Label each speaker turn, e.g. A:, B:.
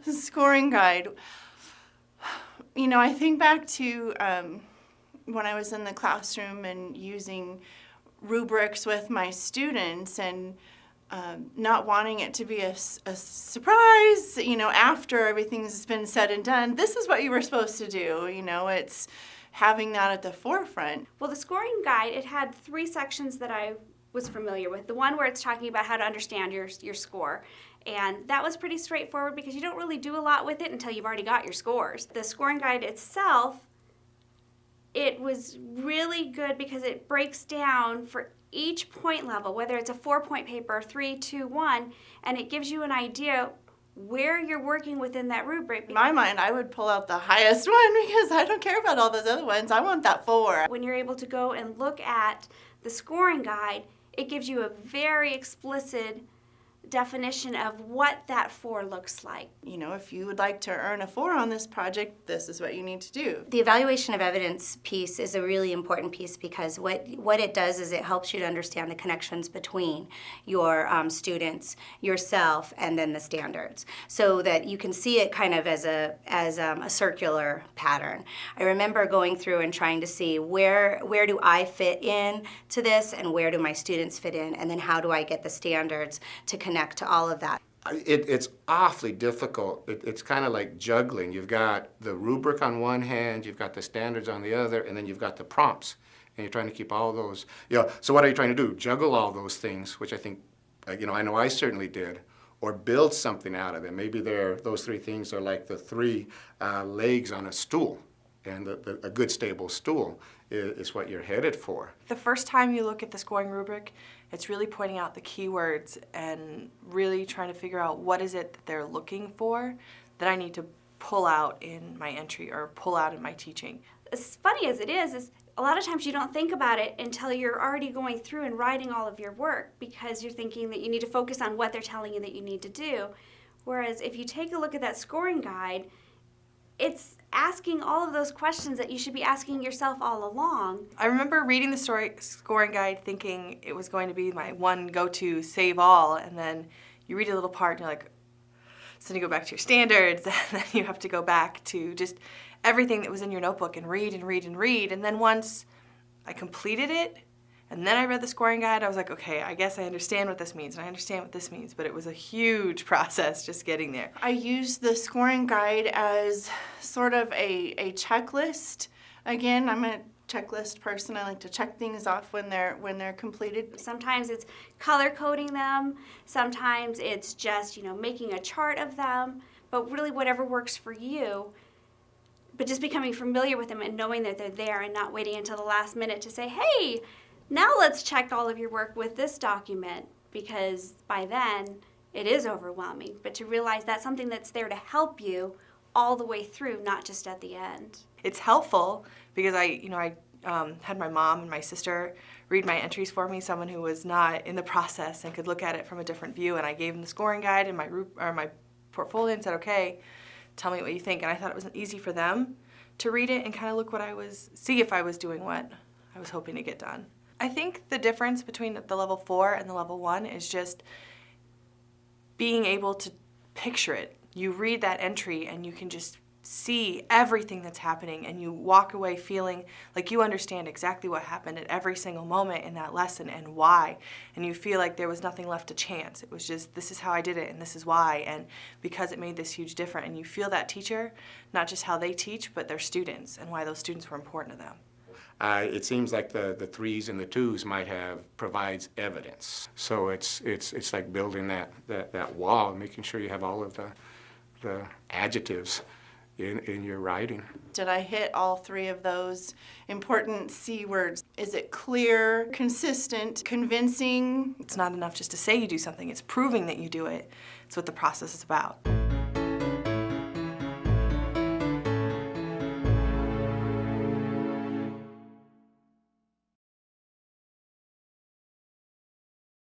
A: Scoring guide. You know, I think back to when I was in the classroom and using rubrics with my students and not wanting it to be a surprise, you know, after everything's been said and done. This is what you were supposed to do, you know, it's having that at the forefront.
B: Well, the scoring guide, it had 3 sections that I was familiar with. The one where it's talking about how to understand your score. And that was pretty straightforward because you don't really do a lot with it until you've already got your scores. The scoring guide itself, it was really good because it breaks down for each point level, whether it's a 4-point paper, 3, 2, 1, and it gives you an idea where you're working within that rubric.
A: In my mind, I would pull out the highest one because I don't care about all those other ones. I want that 4.
B: When you're able to go and look at the scoring guide, it gives you a very explicit definition of what that 4 looks like.
A: You know, if you would like to earn a 4 on this project, this is what you need to do.
C: The evaluation of evidence piece is a really important piece because what it does is it helps you to understand the connections between your students, yourself, and then the standards, so that you can see it kind of as a circular pattern. I remember going through and trying to see where do I fit in to this and where do my students fit in, and then how do I get the standards to connect to all of that.
D: It's awfully difficult. It's kind of like juggling. You've got the rubric on one hand, you've got the standards on the other, and then you've got the prompts. And you're trying to keep all those, you know, so what are you trying to do? Juggle all those things, which I think, you know I certainly did, or build something out of them. Maybe those 3 things are like the 3 legs on a stool, and a good stable stool is what you're headed for.
E: The first time you look at the scoring rubric, it's really pointing out the keywords and really trying to figure out what is it that they're looking for that I need to pull out in my entry or pull out in my teaching.
B: As funny as it is a lot of times you don't think about it until you're already going through and writing all of your work because you're thinking that you need to focus on what they're telling you that you need to do. Whereas if you take a look at that scoring guide, it's asking all of those questions that you should be asking yourself all along.
E: I remember reading the scoring guide thinking it was going to be my one go-to save all, and then you read a little part and you're like, so then you go back to your standards, and then you have to go back to just everything that was in your notebook and read and read and read. And then once I completed it, and then I read the scoring guide, I was like, okay, I guess I understand what this means, and I understand what this means, but it was a huge process just getting there.
A: I use the scoring guide as sort of a checklist. Again, I'm a checklist person. I like to check things off when they're completed.
B: Sometimes it's color coding them, sometimes it's just, you know, making a chart of them, but really whatever works for you. But just becoming familiar with them and knowing that they're there and not waiting until the last minute to say, hey, now let's check all of your work with this document, because by then it is overwhelming. But to realize that's something that's there to help you all the way through, not just at the end.
E: It's helpful because I had my mom and my sister read my entries for me, someone who was not in the process and could look at it from a different view, and I gave them the scoring guide and my portfolio and said, okay, tell me what you think. And I thought it was easy for them to read it and kind of see if I was doing what I was hoping to get done. I think the difference between the level 4 and the level 1 is just being able to picture it. You read that entry and you can just see everything that's happening, and you walk away feeling like you understand exactly what happened at every single moment in that lesson and why, and you feel like there was nothing left to chance. It was just, this is how I did it and this is why, and because it made this huge difference. And you feel that teacher, not just how they teach, but their students and why those students were important to them.
D: It seems like the 3s and the 2s provides evidence. So it's like building that wall, making sure you have all of the adjectives in your writing.
A: Did I hit all 3 of those important C words? Is it clear, consistent, convincing?
E: It's not enough just to say you do something, it's proving that you do it. It's what the process is about.